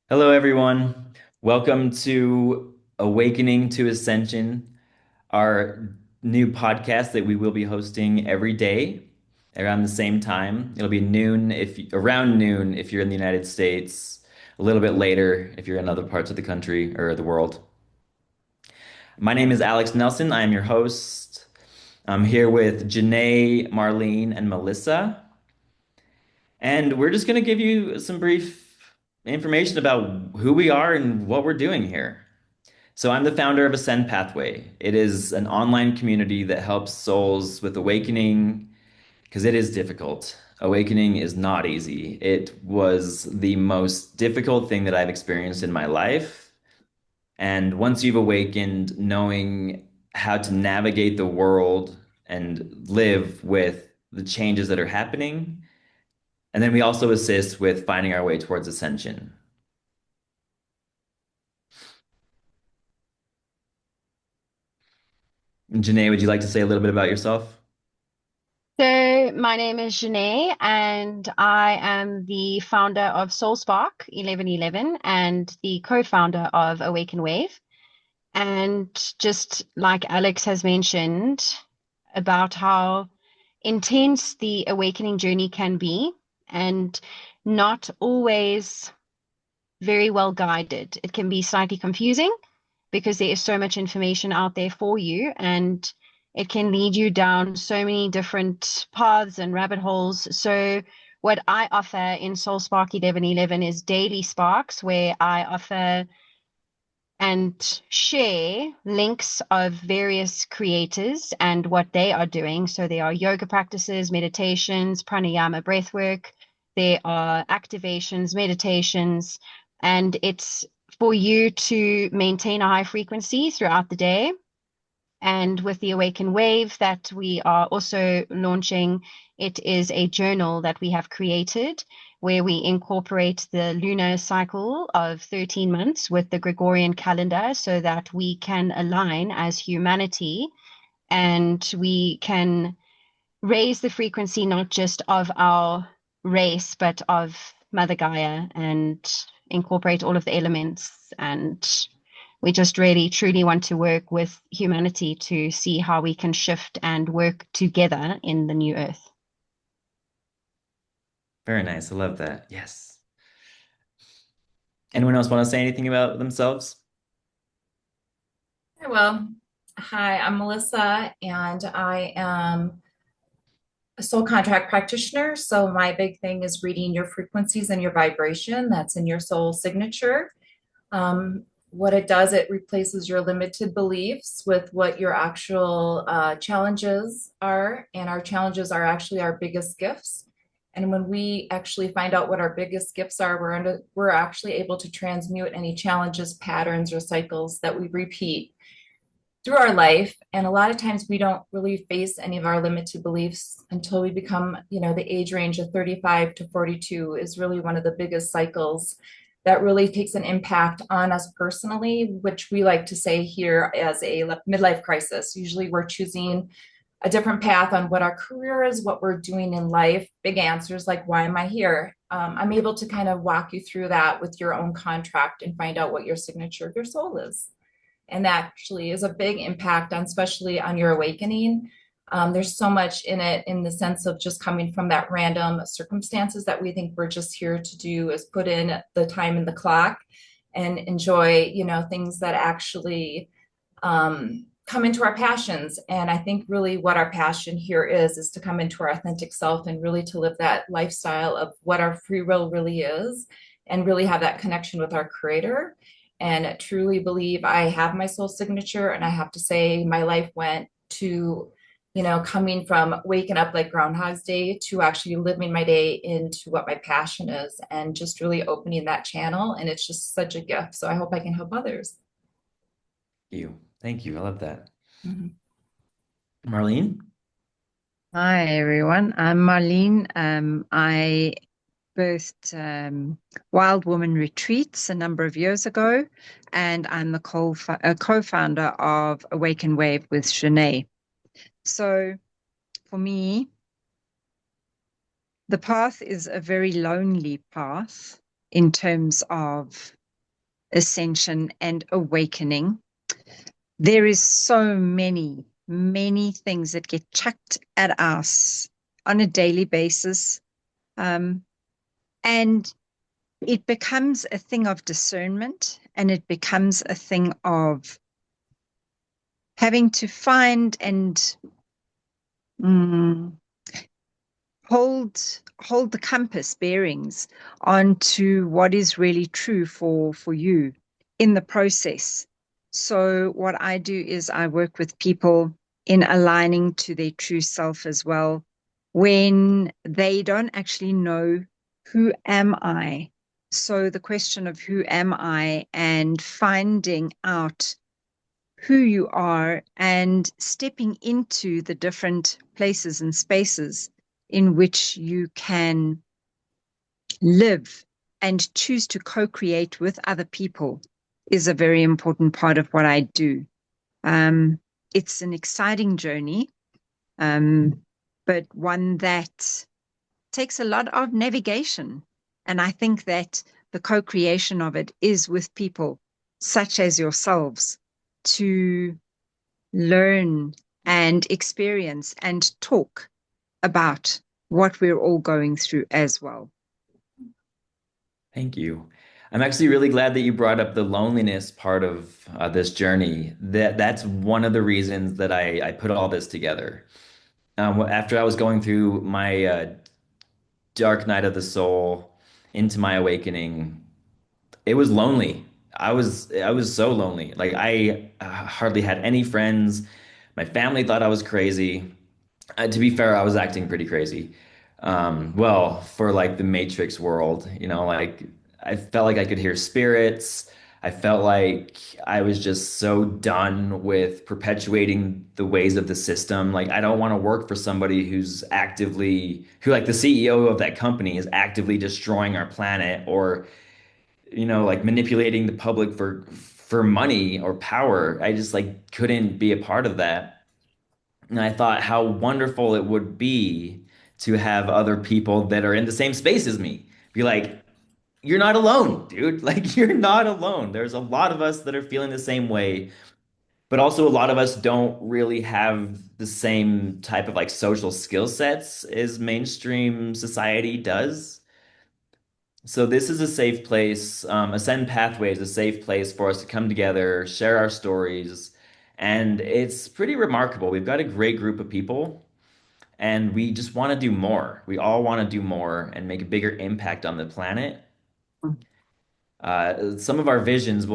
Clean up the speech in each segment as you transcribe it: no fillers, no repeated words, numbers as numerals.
Hello, everyone. Welcome to Awakening to Ascension, our new podcast that we will be hosting every day around the same time. It'll be noon if around noon if you're in the United States, a little bit later if you're in other parts of the country or the world. My name is Alex Nelson. I am your host. I'm here with Janae, Marlene, and Melissa. And we're just going to give you some brief information about who we are and what we're doing here. So I'm the founder of Ascend Pathway. It is an online community that helps souls with awakening because it is difficult. Awakening is not easy. It was the most difficult thing that I've experienced in my life. And once you've awakened, knowing how to navigate the world and live with the changes that are happening. And then we also assist with finding our way towards ascension. Janae, would you like to say a little bit about yourself? So, my name is Janae, and I am the founder of SoulSpark 1111 and the co-founder of Awaken Wave. And just like Alex has mentioned about how intense the awakening journey can be and not always very well guided. It can be slightly confusing because there is so much information out there for you, and it can lead you down so many different paths and rabbit holes. So, what I offer in Soul Spark 1111 is daily sparks, where I offer and share links of various creators and what they are doing. So, there are yoga practices, meditations, pranayama, breathwork, there are activations, meditations, and it's for you to maintain a high frequency throughout the day. And with the Awaken Wave that we are also launching, it is a journal that we have created where we incorporate the lunar cycle of 13 months with the Gregorian calendar so that we can align as humanity and we can raise the frequency not just of our race, but of Mother Gaia and incorporate all of the elements. And we just really truly want to work with humanity to see how we can shift and work together in the new earth. Very nice. I love that. Yes. Anyone else want to say anything about themselves? Well, hi, I'm Melissa, and I am a soul contract practitioner. So, my big thing is reading your frequencies and your vibration that's in your soul signature. What it does, it replaces your limited beliefs with what your actual challenges are. And our challenges are actually our biggest gifts. And when we actually find out what our biggest gifts are, we're actually able to transmute any challenges, patterns, or cycles that we repeat through our life. And a lot of times we don't really face any of our limited beliefs until we become, the age range of 35 to 42 is really one of the biggest cycles that really takes an impact on us personally, which we like to say here as a midlife crisis. Usually we're choosing a different path on what our career is, what we're doing in life, big answers like, why am I here? I'm able to kind of walk you through that with your own contract and find out what your signature of your soul is. And that actually is a big impact on, especially on your awakening. There's so much in it in the sense of just coming from that random circumstances that we think we're just here to do is put in the time in the clock and enjoy, things that actually come into our passions. And I think really what our passion here is to come into our authentic self and really to live that lifestyle of what our free will really is and really have that connection with our creator and truly believe I have my soul signature. And I have to say, my life went to, coming from waking up like Groundhog's Day to actually living my day into what my passion is and just really opening that channel. And it's just such a gift. So I hope I can help others. You. Thank you. I love that. Mhm. Marlene? Hi everyone, I'm Marlene. I birthed Wild Woman Retreats a number of years ago, and I'm the co-founder of Awaken Wave with Shanae. So for me, the path is a very lonely path in terms of ascension and awakening, there is so many things that get chucked at us on a daily basis. And it becomes a thing of discernment, and it becomes a thing of having to find and hold the compass bearings onto what is really true for you in the process. So what I do is I work with people in aligning to their true self as well, when they don't actually know, who am I? So the question of who am I, and finding out who you are and stepping into the different places and spaces in which you can live and choose to co-create with other people is a very important part of what I do. It's an exciting journey, but one that takes a lot of navigation. And I think that the co-creation of it is with people such as yourselves, to learn and experience and talk about what we're all going through as well. Thank you. I'm actually really glad that you brought up the loneliness part of this journey. That's one of the reasons that I put all this together. After I was going through my dark night of the soul into my awakening, it was lonely. I was so lonely. Like I hardly had any friends. My family thought I was crazy. To be fair, I was acting pretty crazy. Well, for like the Matrix world, like I felt like I could hear spirits. I felt like I was just so done with perpetuating the ways of the system. Like I don't want to work for somebody who like the CEO of that company is actively destroying our planet, or like manipulating the public for money or power. I just like couldn't be a part of that. And I thought how wonderful it would be to have other people that are in the same space as me. Be like, you're not alone, dude. Like, you're not alone. There's a lot of us that are feeling the same way, but also a lot of us don't really have the same type of like social skill sets as mainstream society does. So this is a safe place. Ascend Pathway is a safe place for us to come together, share our stories, and it's pretty remarkable. We've got a great group of people, and we just want to do more. We all want to do more and make a bigger impact on the planet. Some of our visions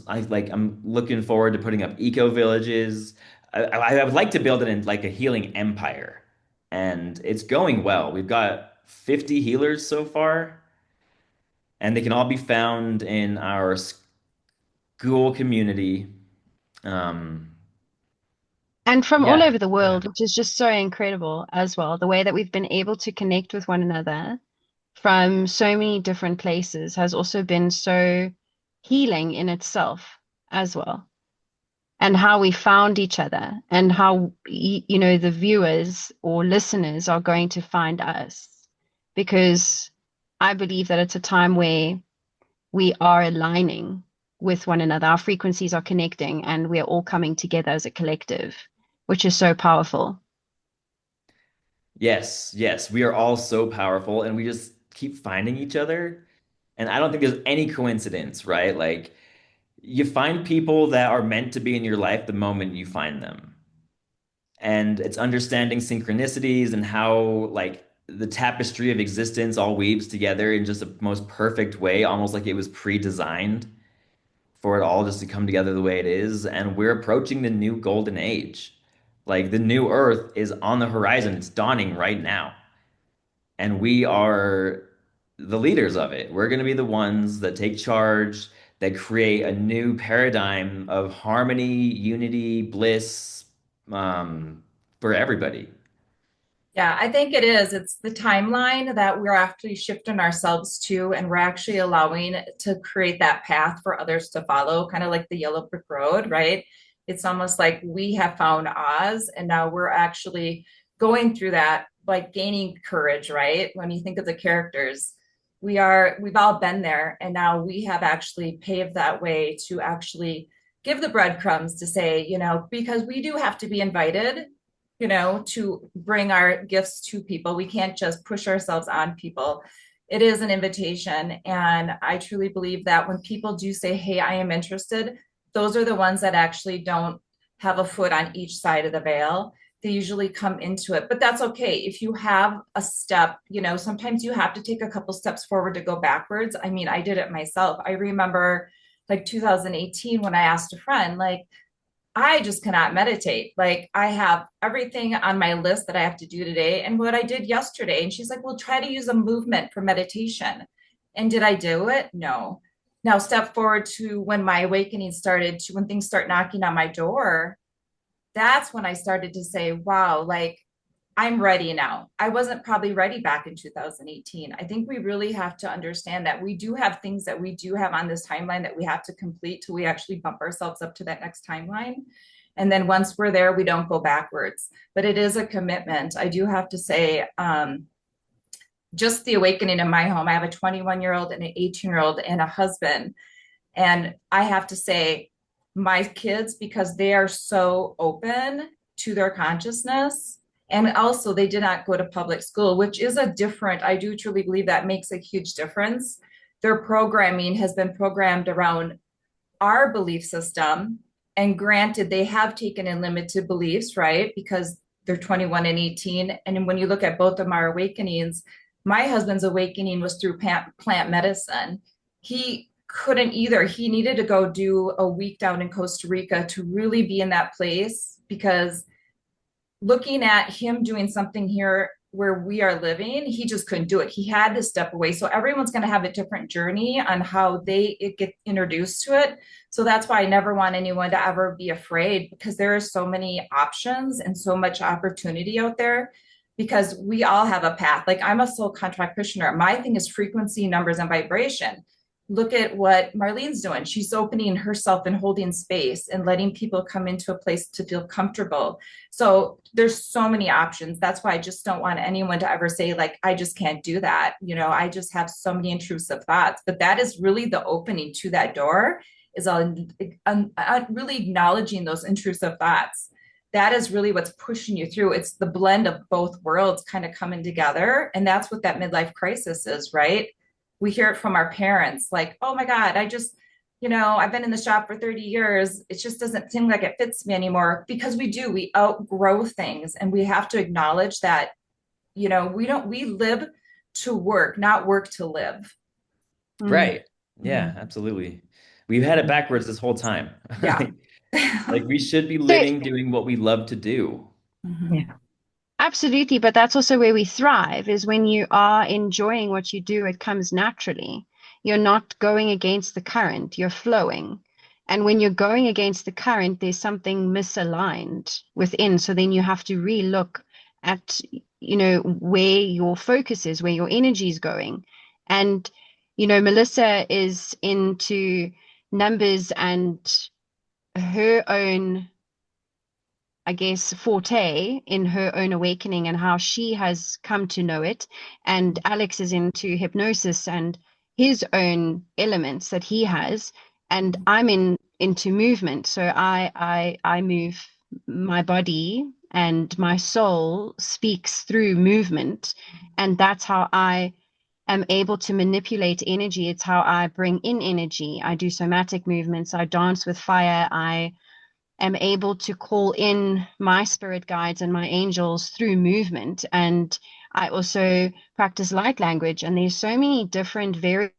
I'm looking forward to putting up eco villages. I would like to build it in like a healing empire, and it's going well. We've got 50 healers so far, and they can all be found in our school community. Um, And from all yeah, over the world, which is just so incredible as well. The way that we've been able to connect with one another from so many different places has also been so healing in itself as well. And how we found each other, and how, the viewers or listeners are going to find us. Because I believe that it's a time where we are aligning with one another. Our frequencies are connecting, and we are all coming together as a collective, which is so powerful. yes, yes. We are all so powerful, and we just keep finding each other. And I don't think there's any coincidence, right? Like you find people that are meant to be in your life the moment you find them. And it's understanding synchronicities and how like the tapestry of existence all weaves together in just a most perfect way, almost like it was pre-designed for it all just to come together the way it is. And we're approaching the new golden age. Like the new earth is on the horizon. It's dawning right now. And we are the leaders of it. We're going to be the ones that take charge, that create a new paradigm of harmony, unity, bliss, for everybody. Yeah, I think it is. It's the timeline that we're actually shifting ourselves to, and we're actually allowing to create that path for others to follow, kind of like the yellow brick road, right? It's almost like we have found Oz, and now we're actually going through that, like gaining courage, right? When you think of the characters, we've all been there, and now we have actually paved that way to actually give the breadcrumbs to say, because we do have to be invited, to bring our gifts to people. We can't just push ourselves on people. It is an invitation. And I truly believe that when people do say, hey, I am interested, those are the ones that actually don't have a foot on each side of the veil. They usually come into it, but that's okay. If you have a step, sometimes you have to take a couple steps forward to go backwards. I mean, I did it myself. I remember like 2018 when I asked a friend, like, I just cannot meditate. Like, I have everything on my list that I have to do today and what I did yesterday. And she's like, well, try to use a movement for meditation. And did I do it? No. Now, step forward to when my awakening started, to when things start knocking on my door. That's when I started to say, wow, like, I'm ready now. I wasn't probably ready back in 2018. I think we really have to understand that we do have things that we do have on this timeline that we have to complete till we actually bump ourselves up to that next timeline. And then once we're there, we don't go backwards. But it is a commitment. I do have to say, just the awakening in my home, I have a 21-year-old and an 18-year-old and a husband. And I have to say, my kids, because they are so open to their consciousness, and also they did not go to public school, which is I do truly believe that makes a huge difference. Their programming has been programmed around our belief system. And granted, they have taken in limited beliefs, right? Because they're 21 and 18. And when you look at both of my awakenings, my husband's awakening was through plant medicine. He couldn't either. He needed to go do a week down in Costa Rica to really be in that place, because looking at him doing something here where we are living, he just couldn't do it. He had to step away. So everyone's going to have a different journey on how they get introduced to it. So that's why I never want anyone to ever be afraid, because there are so many options and so much opportunity out there, because we all have a path. Like, I'm a soul contract practitioner. My thing is frequency, numbers, and vibration. Look at what Marlene's doing. She's opening herself and holding space and letting people come into a place to feel comfortable. So there's so many options. That's why I just don't want anyone to ever say, like, I just can't do that. I just have so many intrusive thoughts. But that is really the opening to that door, is really acknowledging those intrusive thoughts. That is really what's pushing you through. It's the blend of both worlds kind of coming together. And that's what that midlife crisis is, right? We hear it from our parents, like, oh my God, I've been in the shop for 30 years. It just doesn't seem like it fits me anymore, because we outgrow things, and we have to acknowledge that, we live to work, not work to live. Right. Yeah, absolutely. We've had it backwards this whole time. Yeah. Like, we should be living, doing what we love to do. Yeah. Absolutely, but that's also where we thrive, is when you are enjoying what you do, it comes naturally. You're not going against the current, you're flowing. And when you're going against the current, there's something misaligned within. So then you have to re-look at, where your focus is, where your energy is going. And, Melissa is into numbers and her own, I guess, forte in her own awakening and how she has come to know it. And Alex is into hypnosis and his own elements that he has. And I'm into movement. So I move my body, and my soul speaks through movement. And that's how I am able to manipulate energy. It's how I bring in energy. I do somatic movements. I dance with fire. I am able to call in my spirit guides and my angels through movement. And I also practice light language. And there's so many different variables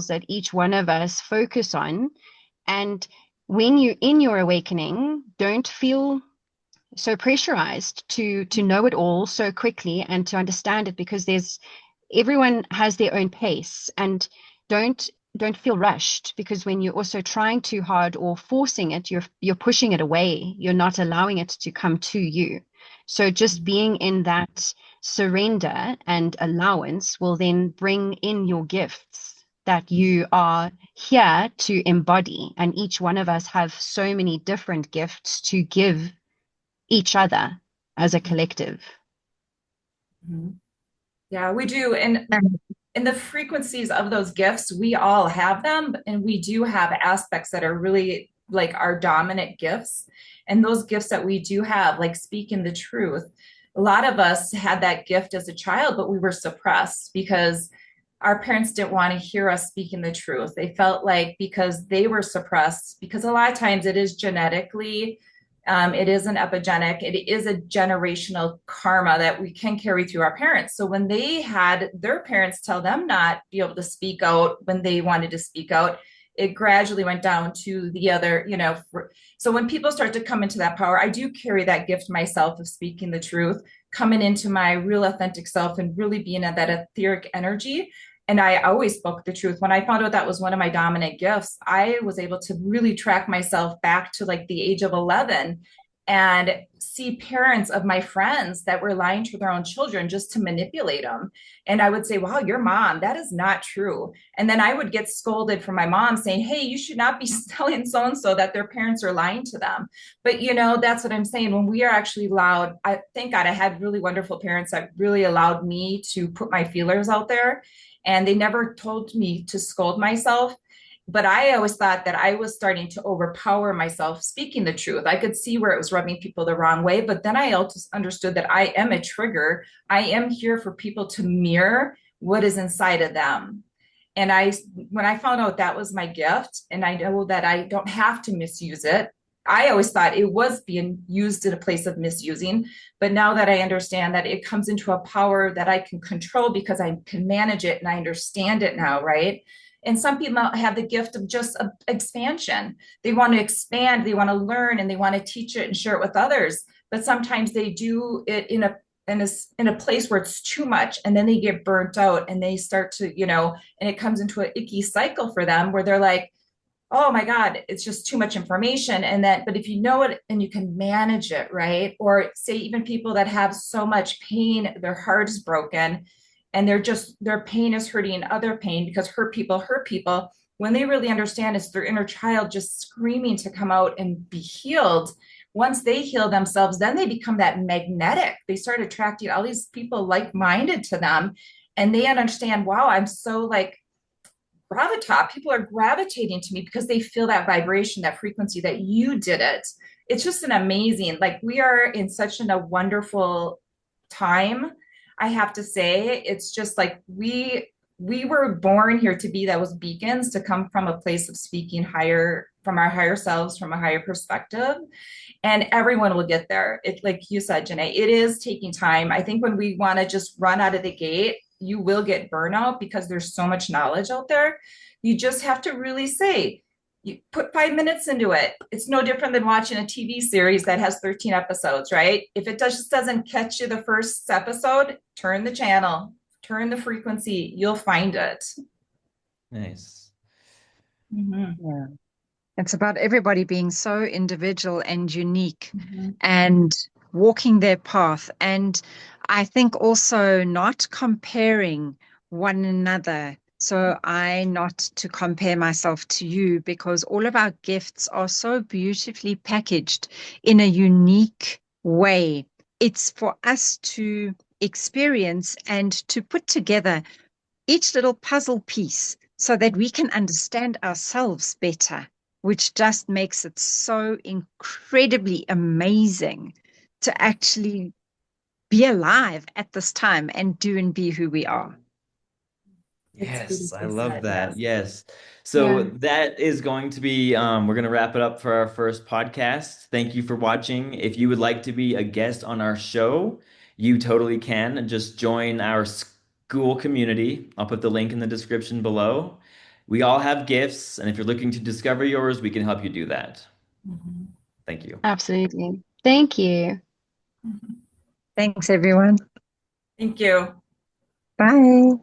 that each one of us focus on. And when you're in your awakening, don't feel so pressurized to know it all so quickly and to understand it, because everyone has their own pace. And don't feel rushed, because when you're also trying too hard or forcing it, you're pushing it away. You're not allowing it to come to you. So just being in that surrender and allowance will then bring in your gifts that you are here to embody. And each one of us have so many different gifts to give each other as a collective. Mhm. Yeah, we do. And And in the frequencies of those gifts, we all have them, and we do have aspects that are really like our dominant gifts. And those gifts that we do have, like speaking the truth, a lot of us had that gift as a child, but we were suppressed because our parents didn't want to hear us speaking the truth. They felt like because they were suppressed, because a lot of times it is genetically, it is an epigenic, it is a generational karma that we can carry through our parents. So when they had their parents tell them not be able to speak out when they wanted to speak out, it gradually went down to the other, so when people start to come into that power, I do carry that gift myself of speaking the truth, coming into my real authentic self and really being at that etheric energy. And I always spoke the truth. When I found out that was one of my dominant gifts, I was able to really track myself back to like the age of 11 and see parents of my friends that were lying to their own children just to manipulate them. And I would say, wow, your mom, that is not true. And then I would get scolded from my mom saying, hey, you should not be telling so and so that their parents are lying to them. But, that's what I'm saying. When we are actually allowed, I thank God I had really wonderful parents that really allowed me to put my feelers out there. And they never told me to scold myself. But I always thought that I was starting to overpower myself speaking the truth. I could see where it was rubbing people the wrong way. But then I also understood that I am a trigger. I am here for people to mirror what is inside of them. And when I found out that was my gift, and I know that I don't have to misuse it, I always thought it was being used in a place of misusing. But now that I understand that it comes into a power that I can control because I can manage it and I understand it now, right? And some people have the gift of just expansion. They want to expand, they want to learn, and they want to teach it and share it with others. But sometimes they do it in a place where it's too much, and then they get burnt out and they start to, and it comes into an icky cycle for them where they're like, oh my God, it's just too much information. And then, but if you know it and you can manage it, right? Or say, even people that have so much pain, their heart is broken and their pain is hurting other pain because hurt people. When they really understand it's their inner child just screaming to come out and be healed. Once they heal themselves, then they become that magnetic. They start attracting all these people like-minded to them. And they understand, wow, I'm so like gravitas. People are gravitating to me because they feel that vibration, that frequency that you did it. It's just an amazing, like we are in such a wonderful time. I have to say, it's just like we were born here to be those beacons, to come from a place of speaking higher, from our higher selves, from a higher perspective. And everyone will get there. It, like you said, Janae, it is taking time. I think when we want to just run out of the gate, you will get burnout because there's so much knowledge out there. You just have to really say, you put 5 minutes into it. It's no different than watching a TV series that has 13 episodes, right? If it just doesn't catch you the first episode, turn the channel, turn the frequency, you'll find it. Nice. Mm-hmm. yeah, it's about everybody being so individual and unique Mm-hmm. and walking their path. And I think also not comparing one another. So I not to compare myself to you, because all of our gifts are so beautifully packaged in a unique way. It's for us to experience and to put together each little puzzle piece so that we can understand ourselves better, which just makes it so incredibly amazing to actually be alive at this time and do and be who we are. It's Yes, I beautifully love said, that. yes. Yes. So Yeah. that is going to be, we're going to wrap it up for our first podcast. Thank you for watching. If you would like to be a guest on our show, you totally can. Just join our school community. I'll put the link in the description below. We all have gifts, and if you're looking to discover yours, we can help you do that. Mhm. Thank you. Absolutely. Thank you. Mhm. Thanks, everyone. Thank you. Bye.